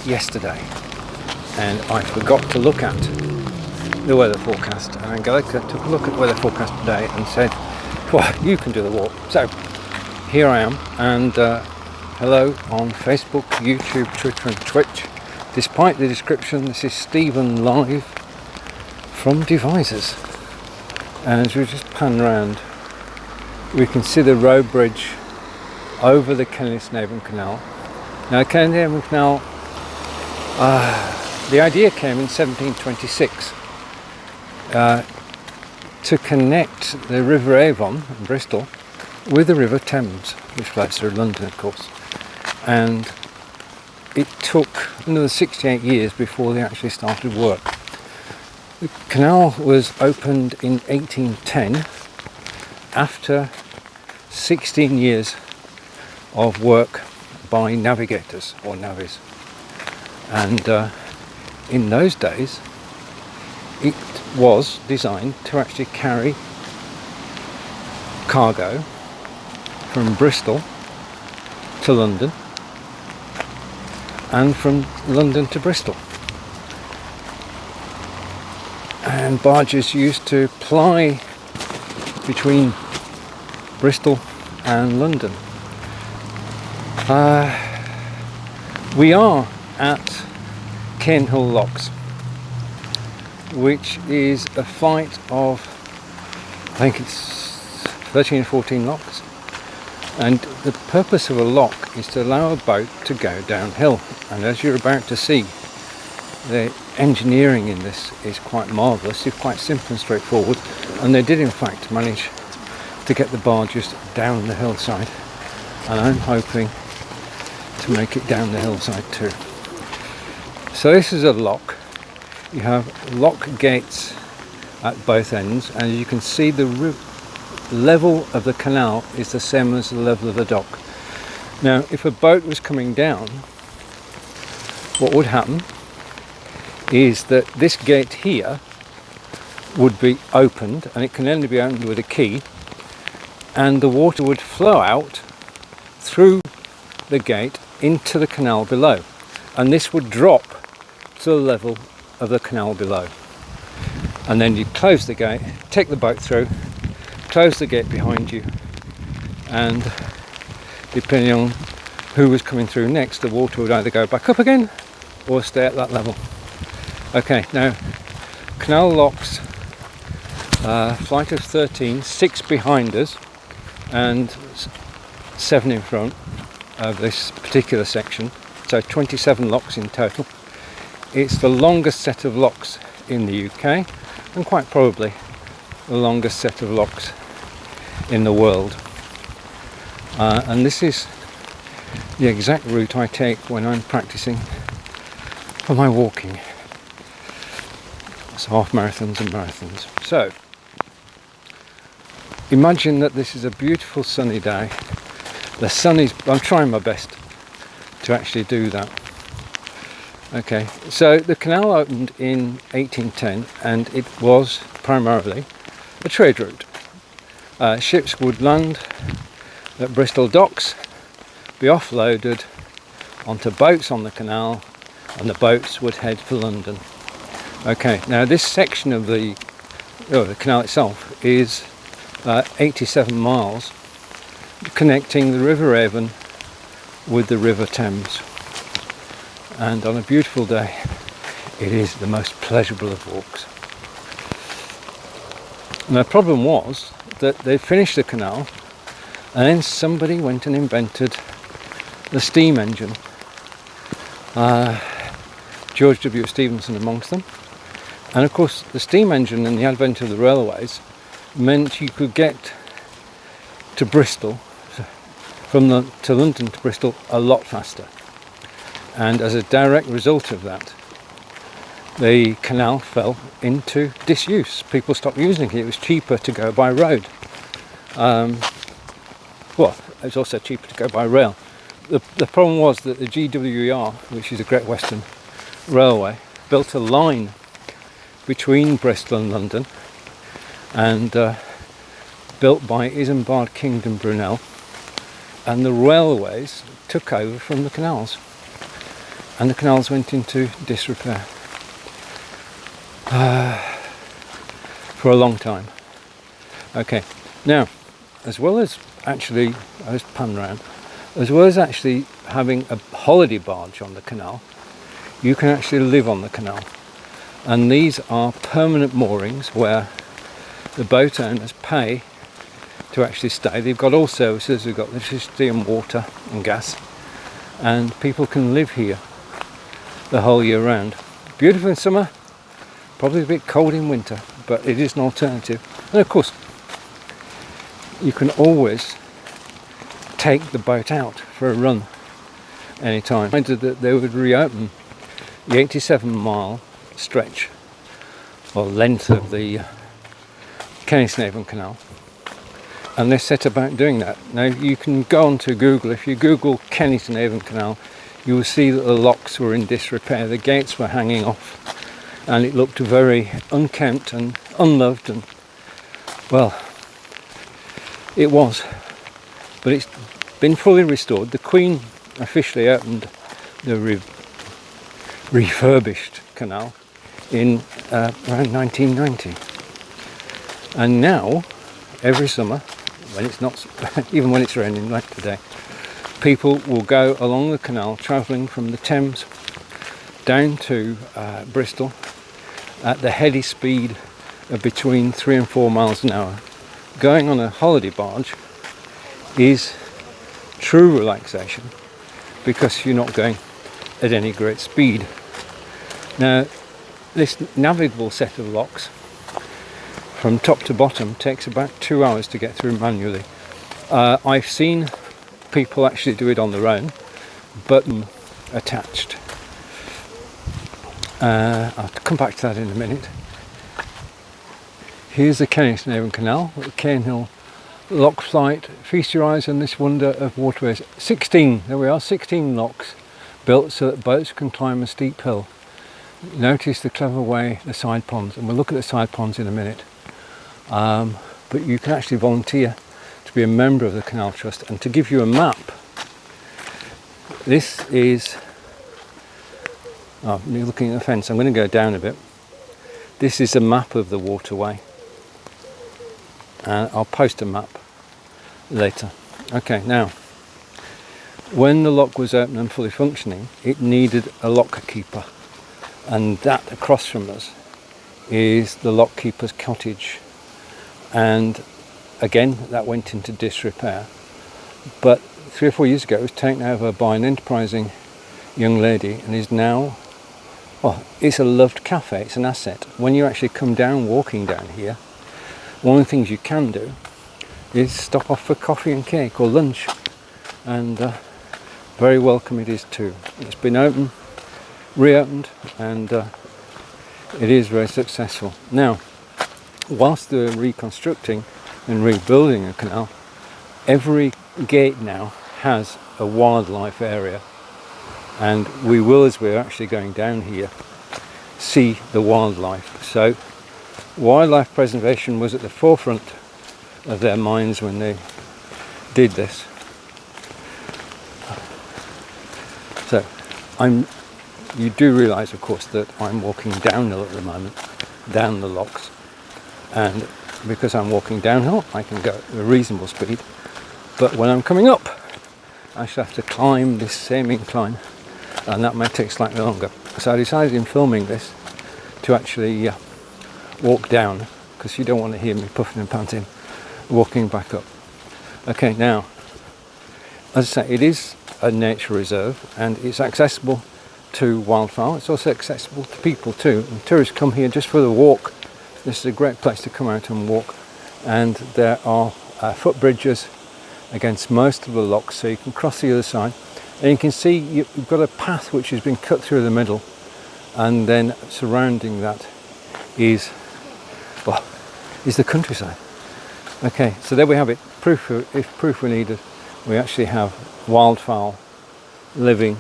yesterday, and I forgot to look at the weather forecast, and Gallica took a look at the weather forecast today and said, well, you can do the walk. So here I am, and hello on Facebook, YouTube, Twitter and Twitch. Despite the description, this is Stephen live from Devizes, and as we just pan round, we can see the road bridge over the Caen Hill Canal. Now, Caen Hill Canal, the idea came in 1726 to connect the River Avon in Bristol with the River Thames, which flows through London, of course. And it took another 68 years before they actually started work. The canal was opened in 1810 after 16 years of work by navigators or navvies, and in those days it was designed to actually carry cargo from Bristol to London and from London to Bristol, and barges used to ply between Bristol and London. We are at Caen Hill Locks, which is a flight of, I think it's 13 or 14 locks, and the purpose of a lock is to allow a boat to go downhill, and as you're about to see, the engineering in this is quite marvellous. It's quite simple and straightforward, and they did in fact manage to get the barges down the hillside, and I'm hoping to make it down the hillside too. So this is a lock. You have lock gates at both ends, and as you can see, the level of the canal is the same as the level of the dock. Now, if a boat was coming down, what would happen is that this gate here would be opened, and it can only be opened with a key, and the water would flow out through the gate into the canal below, and this would drop to the level of the canal below, and then you close the gate, take the boat through, close the gate behind you, and depending on who was coming through next, the water would either go back up again or stay at that level. Okay, now canal locks, flight of 13, 6 behind us and 7 in front of this particular section, so 27 locks in total. It's the longest set of locks in the UK, and quite probably the longest set of locks in the world, and this is the exact route I take when I'm practicing for my walking, so half marathons and marathons. So imagine that this is a beautiful sunny day. The sun is, I'm trying my best to actually do that. Okay, so the canal opened in 1810, and it was primarily a trade route. Ships would land at Bristol docks, be offloaded onto boats on the canal, and the boats would head for London. Okay, now this section of the canal itself is 87 miles, connecting the River Avon with the River Thames, and on a beautiful day it is the most pleasurable of walks. And the problem was that they finished the canal, and then somebody went and invented the steam engine, George W. Stephenson amongst them, and of course the steam engine and the advent of the railways meant you could get to Bristol, to London to Bristol, a lot faster. And as a direct result of that, the canal fell into disuse. People stopped using it. It was cheaper to go by road. Well, it was also cheaper to go by rail. The problem was that the GWR, which is the Great Western Railway, built a line between Bristol and London, and built by Isambard Kingdom Brunel, and the railways took over from the canals. and the canals went into disrepair for a long time. Okay, now, as well as actually, I just pan round, as well as actually having a holiday barge on the canal, you can actually live on the canal. And these are permanent moorings where the boat owners pay to actually stay. They've got all services, they've got electricity and water and gas, and people can live here the whole year round. Beautiful in summer, probably a bit cold in winter, but it is an alternative. And of course, you can always take the boat out for a run anytime. I did that they would reopen the 87-mile stretch or length of the Caen Canal, and they set about doing that. Now you can go onto Google. If you Google Caen Canal, you will see that the locks were in disrepair, the gates were hanging off, and it looked very unkempt and unloved, and well, it was, but it's been fully restored. The Queen officially opened the refurbished canal in around 1990, and now every summer, when it's not, even when it's raining like today, people will go along the canal, travelling from the Thames down to Bristol at the heady speed of between 3 and 4 miles an hour. Going on a holiday barge is true relaxation because you're not going at any great speed. Now, this navigable set of locks from top to bottom takes about 2 hours to get through manually. I've seen people actually do it on their own, button attached. I'll come back to that in a minute. Here's the Caen Canal, the Caen Hill Locks Flight. Feast your eyes on this wonder of waterways. 16, there we are, 16 locks built so that boats can climb a steep hill. Notice the clever way the side ponds, and we'll look at the side ponds in a minute. But you can actually volunteer to be a member of the Canal Trust. And to give you a map, this is, oh, you're looking at the fence, I'm going to go down a bit. This is a map of the waterway, and I'll post a map later. Okay, now, when the lock was open and fully functioning, it needed a lock keeper, and that across from us is the lock keeper's cottage. And again, that went into disrepair, but 3 or 4 years ago it was taken over by an enterprising young lady and is now, well, it's a loved cafe, it's an asset. When you actually come down, walking down here, one of the things you can do is stop off for coffee and cake or lunch, and very welcome it is too. It's been reopened, and it is very successful. Now, whilst they're reconstructing and rebuilding a canal, every gate now has a wildlife area, and we will, as we're actually going down here, see the wildlife. So wildlife preservation was at the forefront of their minds when they did this. So you do realise, of course, that I'm walking downhill at the moment, down the locks, and because I'm walking downhill I can go at a reasonable speed, but when I'm coming up I shall have to climb this same incline, and that may take slightly longer. So I decided in filming this to actually walk down, because you don't want to hear me puffing and panting walking back up. Okay, now, as I say, it is a nature reserve and it's accessible to wildfowl. It's also accessible to people too, and tourists come here just for the walk. This is a great place to come out and walk, and there are footbridges against most of the locks, so you can cross the other side, and you can see you've got a path which has been cut through the middle, and then surrounding that is the countryside. Okay, so there we have it. Proof, if proof were needed, we actually have wildfowl living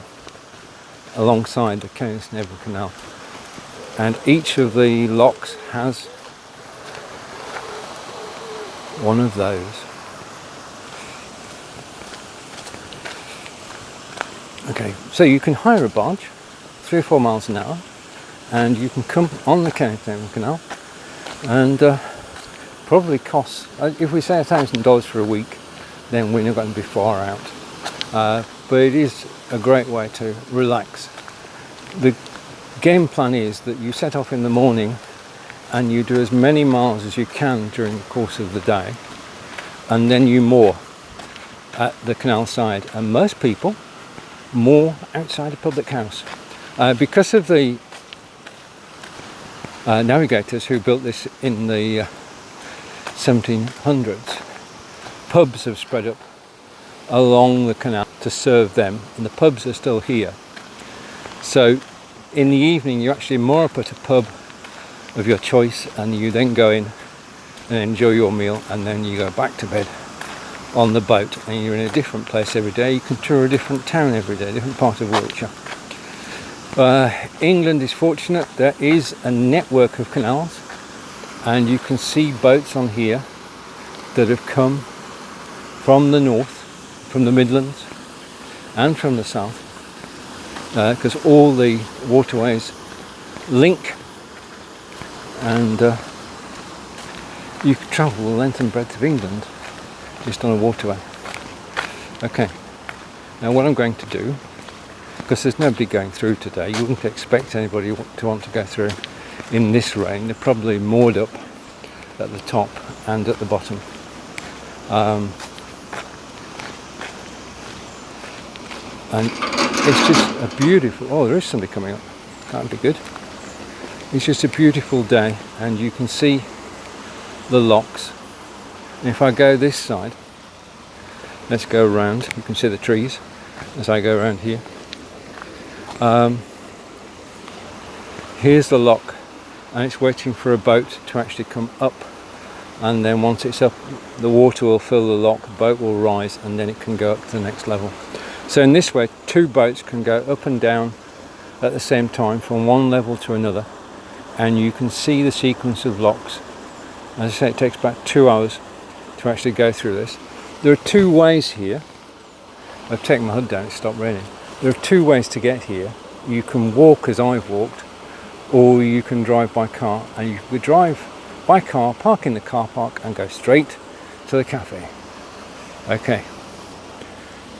alongside the Caen Canal, and each of the locks has one of those. Okay, so you can hire a barge 3 or 4 miles an hour, and you can come on the Caen Hill Canal, and probably costs, if we say $1,000 for a week, then we're not going to be far out. But it is a great way to relax. The game plan is that you set off in the morning and you do as many miles as you can during the course of the day, and then you moor at the canal side, and most people moor outside a public house. Because of the navigators who built this in the 1700s, pubs have spread up along the canal to serve them, and the pubs are still here. So in the evening you actually moor up at a pub of your choice, and you then go in and enjoy your meal, and then you go back to bed on the boat, and you're in a different place every day. You can tour a different town every day, a different part of Wiltshire. England is fortunate. There is a network of canals, and you can see boats on here that have come from the north, from the Midlands and from the south, because all the waterways link, and you can travel the length and breadth of England just on a waterway. Okay, now what I'm going to do, because there's nobody going through today, you wouldn't expect anybody to want to go through in this rain. They're probably moored up at the top and at the bottom. And it's just a beautiful, oh, there is somebody coming up, that would be good. It's just a beautiful day, and you can see the locks. And if I go this side, let's go around, you can see the trees as I go around here. Here's the lock, and it's waiting for a boat to actually come up, and then once it's up, the water will fill the lock, the boat will rise, and then it can go up to the next level. So in this way, 2 boats can go up and down at the same time from one level to another, and you can see the sequence of locks. As I say, it takes about 2 hours to actually go through this. There are 2 ways here. I've taken my hood down, it stopped raining. There are 2 ways to get here. You can walk as I've walked, or you can drive by car, and you could drive by car, park in the car park, and go straight to the cafe. Okay,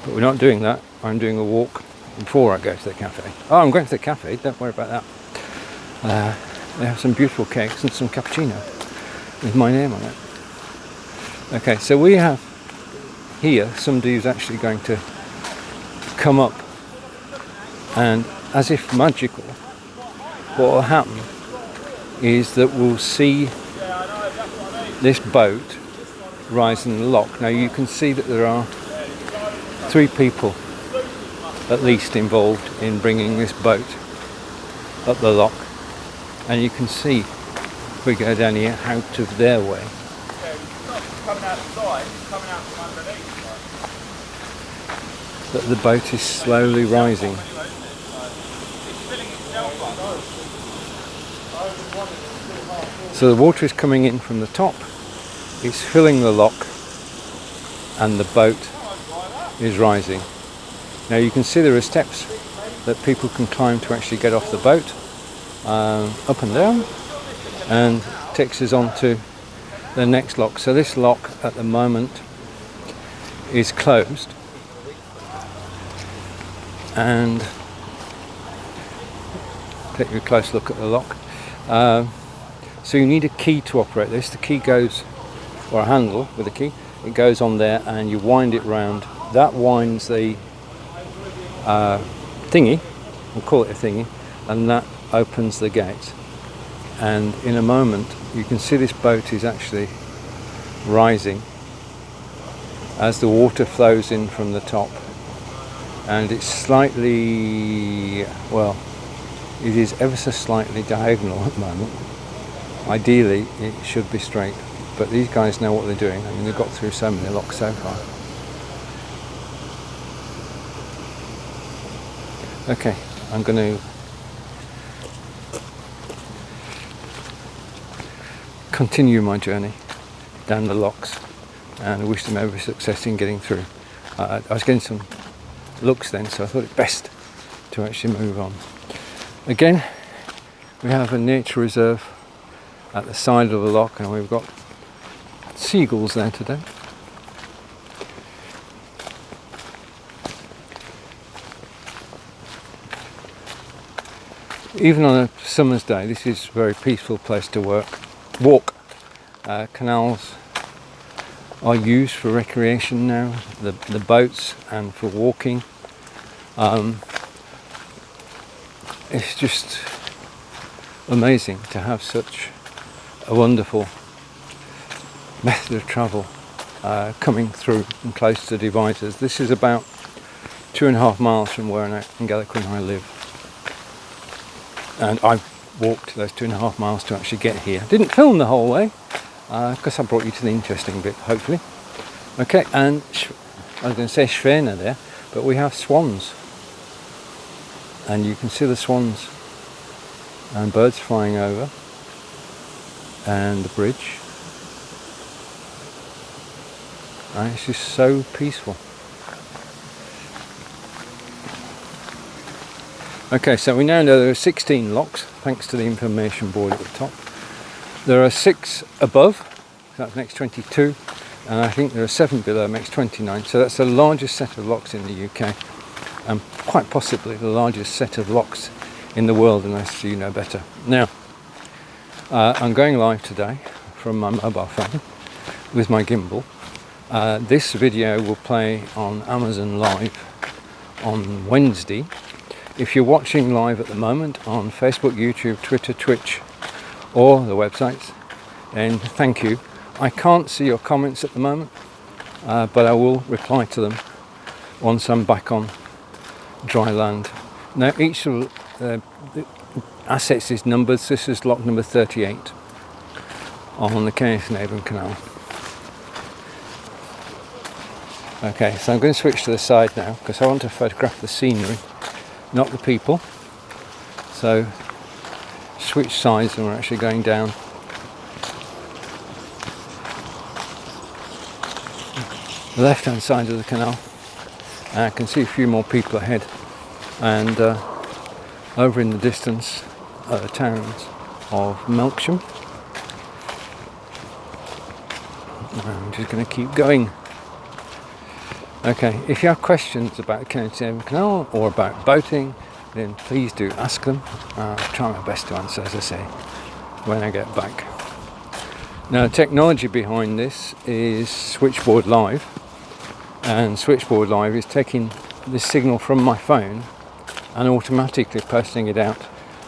but we're not doing that. I'm doing a walk before I go to the cafe. Oh, I'm going to the cafe, don't worry about that. They have some beautiful cakes and some cappuccino with my name on it. Okay, so we have here somebody who's actually going to come up, and as if magical, what will happen is that we'll see this boat rise in the lock. Now you can see that there are 3 people at least involved in bringing this boat up the lock, and you can see, if we go down here, out of their way. That the boat is slowly rising. So the water is coming in from the top, it's filling the lock, and the boat is rising. Now you can see there are steps that people can climb to actually get off the boat, up and down, and takes us on to the next lock. So this lock at the moment is closed, and take a close look at the lock. So you need a key to operate this. The key goes, or a handle with a key, it goes on there, and you wind it round. That winds the thingy, we'll call it a thingy, and that opens the gate. And in a moment you can see this boat is actually rising as the water flows in from the top, and it's slightly, well, it is ever so slightly diagonal at the moment. Ideally it should be straight, but these guys know what they're doing. I mean, they've got through so many locks so far. Okay, I'm going to continue my journey down the locks, and I wish them every success in getting through. I was getting some looks then, so I thought it best to actually move on. Again, we have a nature reserve at the side of the lock, and we've got seagulls there today. Even on a summer's day, this is a very peaceful place to walk. Canals are used for recreation now, the boats, and for walking. It's just amazing to have such a wonderful method of travel coming through and close to Devizes. This is about 2.5 miles from where Angelica and I live, and I've walked those 2.5 miles to actually get here. Didn't film the whole way because I brought you to the interesting bit, hopefully. Okay, and I was going to say Schwäne there, but we have swans, and you can see the swans and birds flying over, and the bridge, and it's just so peaceful. Okay, so we now know there are 16 locks thanks to the information board at the top. There are 6 above, so that makes 22, and I think there are 7 below, makes 29. So that's the largest set of locks in the UK, and quite possibly the largest set of locks in the world, unless you know better. Now, I'm going live today from my mobile phone with my gimbal. This video will play on Amazon Live on Wednesday. If you're watching live at the moment on Facebook, YouTube, Twitter, Twitch, or the websites, then thank you. I can't see your comments at the moment, but I will reply to them once I'm back on dry land. Now, each of the assets is numbered. This is lock number 38 on the Caen Hill Canal. Okay, so I'm going to switch to the side now because I want to photograph the scenery, not the people. So switch sides, and we're actually going down the left hand side of the canal, and I can see a few more people ahead, and over in the distance are the towns of Melksham. I'm just going to keep going. Okay, if you have questions about the Caen Hill Canal or about boating, then please do ask them. I'll try my best to answer, as I say, when I get back. Now, the technology behind this is Switchboard.live, and Switchboard.live is taking this signal from my phone and automatically posting it out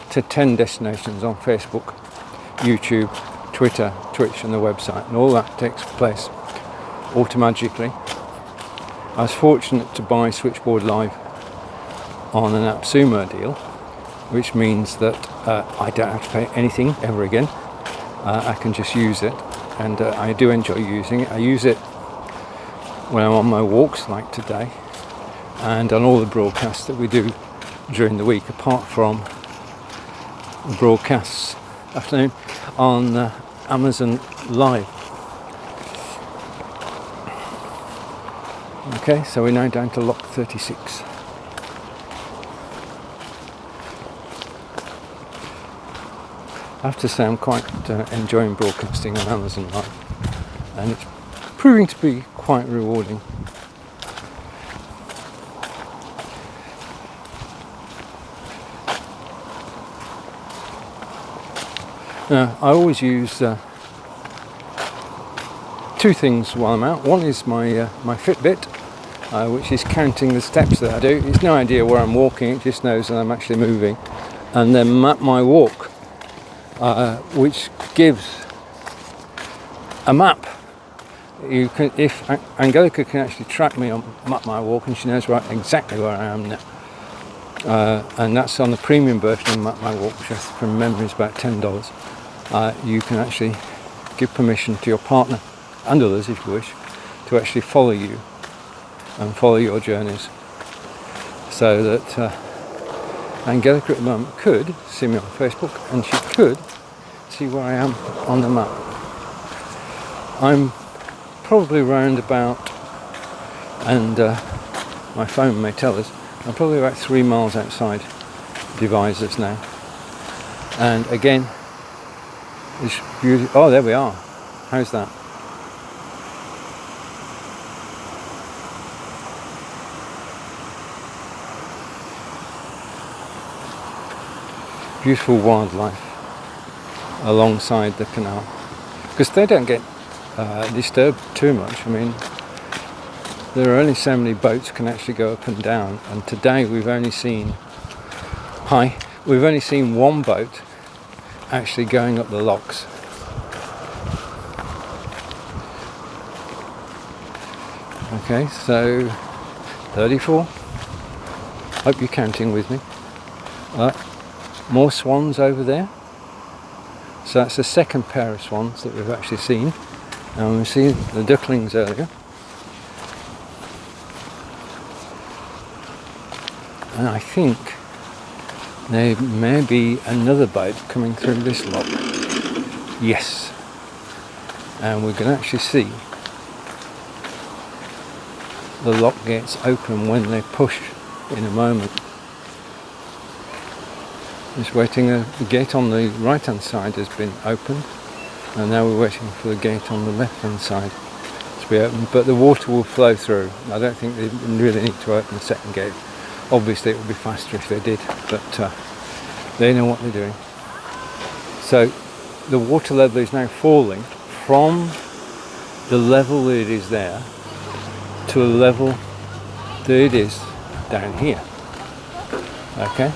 to 10 destinations on Facebook, YouTube, Twitter, Twitch, and the website, and all that takes place automatically. I was fortunate to buy Switchboard.live on an AppSumo deal, which means that I don't have to pay anything ever again. I can just use it, and I do enjoy using it. I use it when I'm on my walks, like today, and on all the broadcasts that we do during the week, apart from the broadcasts afternoon on Amazon Live. Okay, so we're now down to lock 36. I have to say I'm quite enjoying broadcasting on Amazon Live, and it's proving to be quite rewarding. Now, I always use 2 things while I'm out. One is my my Fitbit, which is counting the steps that I do. It's no idea where I'm walking, it just knows that I'm actually moving. And then Map My Walk, which gives a map. You can, if Angelica can actually track me on Map My Walk, and she knows exactly where I am now. And that's on the premium version of Map My Walk, which from memory is about $10. You can actually give permission to your partner and others, if you wish, to actually follow you and follow your journeys, so that Angelica at the moment could see me on Facebook, and she could see where I am on the map. I'm probably round about, and my phone may tell us, I'm probably about 3 miles outside Devizes now. And again, it's beautiful. Oh, there we are. How's that? Beautiful wildlife alongside the canal, because they don't get disturbed too much. I mean, there are only so many boats can actually go up and down, and today we've only seen one boat actually going up the locks. Okay, so 34. Hope you're counting with me. More swans over there. So that's the second pair of swans that we've actually seen. And we've seen the ducklings earlier. And I think there may be another boat coming through this lock. Yes. And we can actually see the lock gates open when they push in a moment. Just waiting, the gate on the right hand side has been opened, and now we're waiting for the gate on the left hand side to be opened, but the water will flow through. I don't think they really need to open the second gate. Obviously it would be faster if they did, but they know what they're doing. So the water level is now falling from the level that it is there to a level that it is down here. Okay.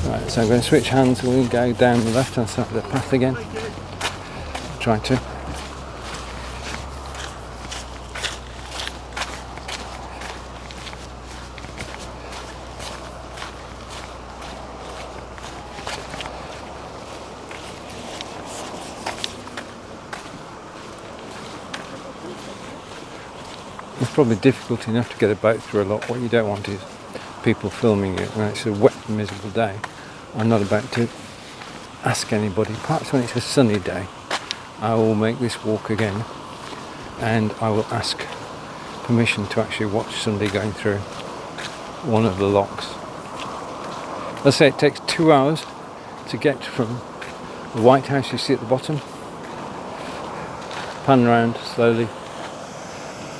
Right, so I'm going to switch hands and we'll go down the left hand side of the path again. Try to. It's probably difficult enough to get a boat through a lot. What you don't want is people filming you when it's a wet, miserable day. I'm not about to ask anybody. Perhaps when it's a sunny day, I will make this walk again, and I will ask permission to actually watch somebody going through one of the locks. Let's say it takes 2 hours to get from the White House you see at the bottom, pan round slowly,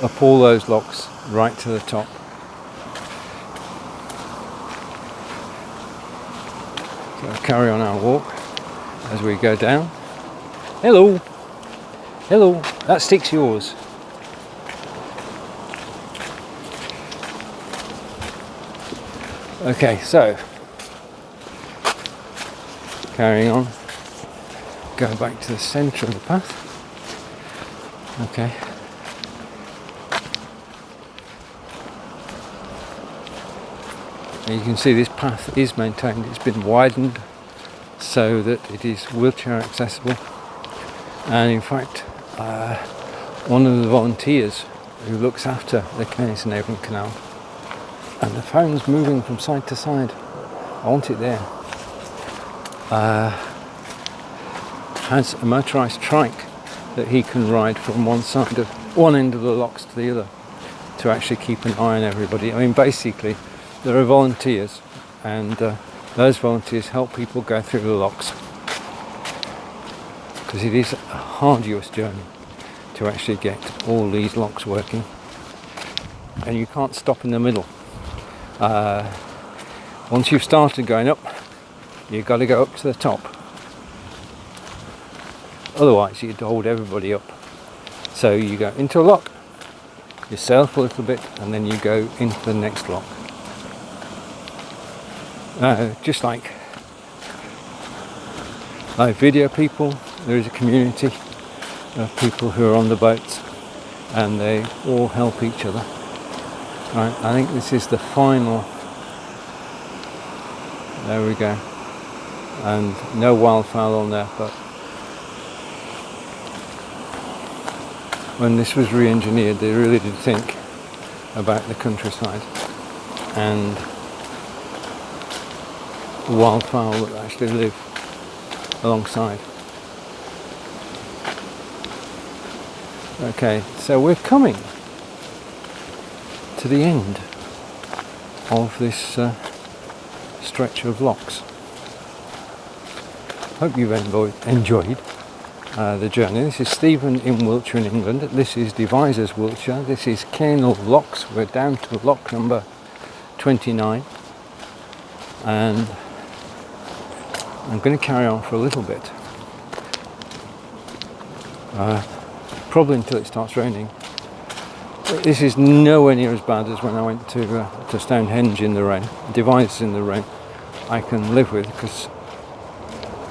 up all those locks right to the top. So carry on our walk as we go down. Hello! Hello! That stick's yours. Okay, so carrying on, go back to the centre of the path. Okay. You can see this path is maintained. It's been widened so that it is wheelchair accessible, and in fact one of the volunteers who looks after the Caen Hill Canal, and the phone's moving from side to side, I want it there, has a motorised trike that he can ride from one end of the locks to the other to actually keep an eye on everybody. I mean, basically there are volunteers, and those volunteers help people go through the locks, because it is a arduous journey to actually get all these locks working, and you can't stop in the middle. Once you've started going up, you've got to go up to the top, otherwise you'd hold everybody up. So you go into a lock, you sail for a little bit, and then you go into the next lock. Just like video people, there is a community of people who are on the boats, and they all help each other. Right, I think this is the final. There we go. And no wildfowl on there, but when this was re-engineered, they really did think about the countryside, and wildfowl that actually live alongside. Okay, so we're coming to the end of this stretch of locks. Hope you've enjoyed the journey. This is Stephen in Wiltshire in England. This is Devizes, Wiltshire. This is Caen Hill Locks. We're down to lock number 29, and I'm going to carry on for a little bit, probably until it starts raining. This is nowhere near as bad as when I went to Stonehenge in the rain. Devizes in the rain I can live with, because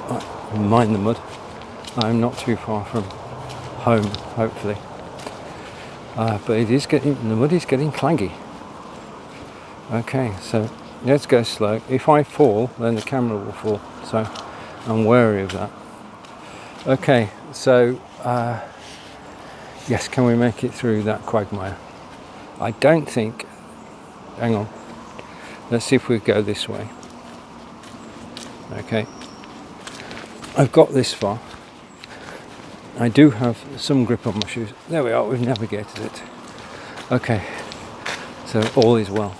I mind the mud. I'm not too far from home, hopefully. But the mud is getting claggy. Okay, so let's go slow. If I fall, then the camera will fall, so I'm wary of that. Okay, so yes, can we make it through that quagmire? I don't think. Hang on. Let's see if we go this way. Okay. I've got this far. I do have some grip on my shoes. There we are, we've navigated it. Okay, so all is well.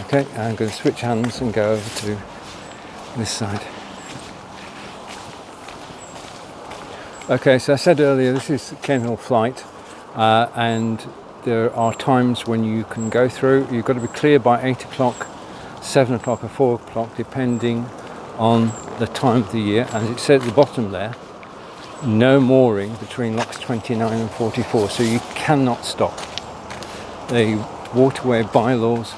Okay, I'm going to switch hands and go over to this side. Okay, so I said earlier, this is Caen Hill Flight, and there are times when you can go through. You've got to be clear by 8 o'clock, 7 o'clock or 4 o'clock, depending on the time of the year. As it said at the bottom there, no mooring between locks 29 and 44, so you cannot stop. The waterway bylaws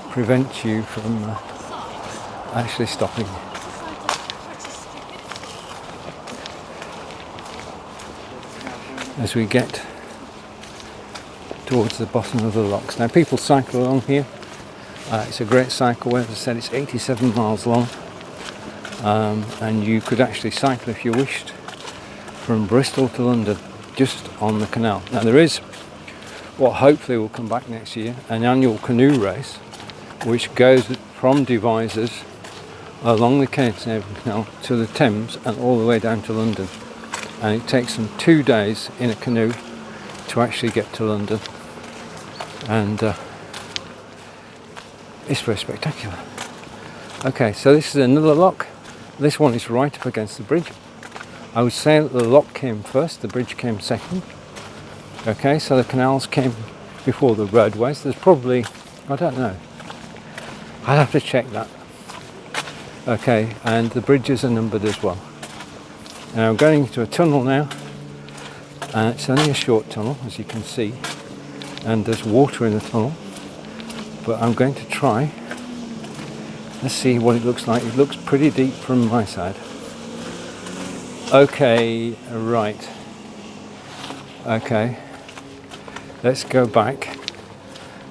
prevent you from actually stopping. As we get towards the bottom of the locks. Now, people cycle along here. It's a great cycleway. As I said, it's 87 miles long, and you could actually cycle if you wished from Bristol to London just on the canal. Now, there is what hopefully will come back next year, an annual canoe race which goes from Devizes along the Caen Canal to the Thames and all the way down to London, and it takes them 2 days in a canoe to actually get to London, and it's very spectacular. Okay, so this is another lock. This one is right up against the bridge. I would say that the lock came first, the bridge came second. Okay, so the canals came before the roadways. There's probably, I don't know, I'll have to check that. Okay, and the bridges are numbered as well. Now I'm going into a tunnel now, and it's only a short tunnel, as you can see, and there's water in the tunnel, but I'm going to try. Let's see what it looks like. It looks pretty deep from my side. Okay, right. Okay, let's go back,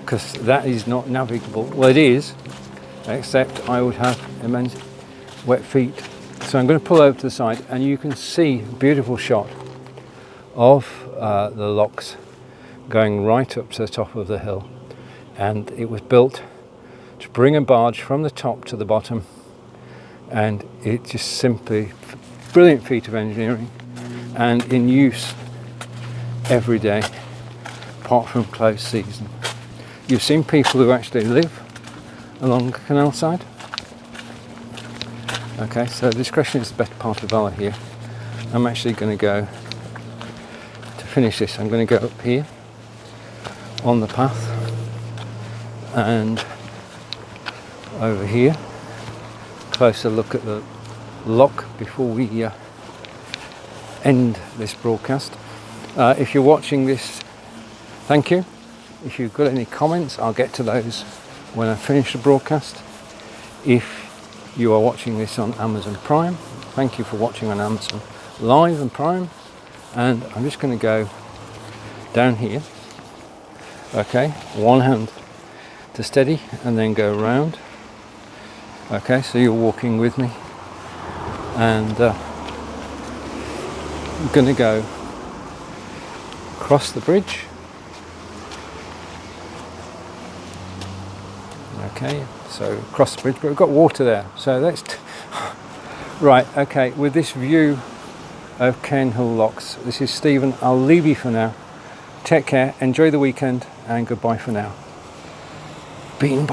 because that is not navigable. Well, it is, except I would have immense wet feet. So I'm going to pull over to the side, and you can see a beautiful shot of the locks going right up to the top of the hill. And it was built to bring a barge from the top to the bottom, and it just simply brilliant feat of engineering, and in use every day apart from closed season. You've seen people who actually live along the canal side. Okay, so discretion is the better part of valor here. I'm actually going to go to finish this. I'm going to go up here on the path and over here. Closer look at the lock before we end this broadcast. If you're watching this, thank you. If you've got any comments, I'll get to those when I finish the broadcast. If you are watching this on Amazon Prime, thank you for watching on Amazon Live and Prime. And I'm just going to go down here. Okay, one hand to steady and then go round. Okay, so you're walking with me, and I'm going to go across the bridge. Okay, so across the bridge, but we've got water there, so that's right. Okay, with this view of Caen Hill Locks, this is Stephen. I'll leave you for now. Take care, enjoy the weekend, and goodbye for now. Bean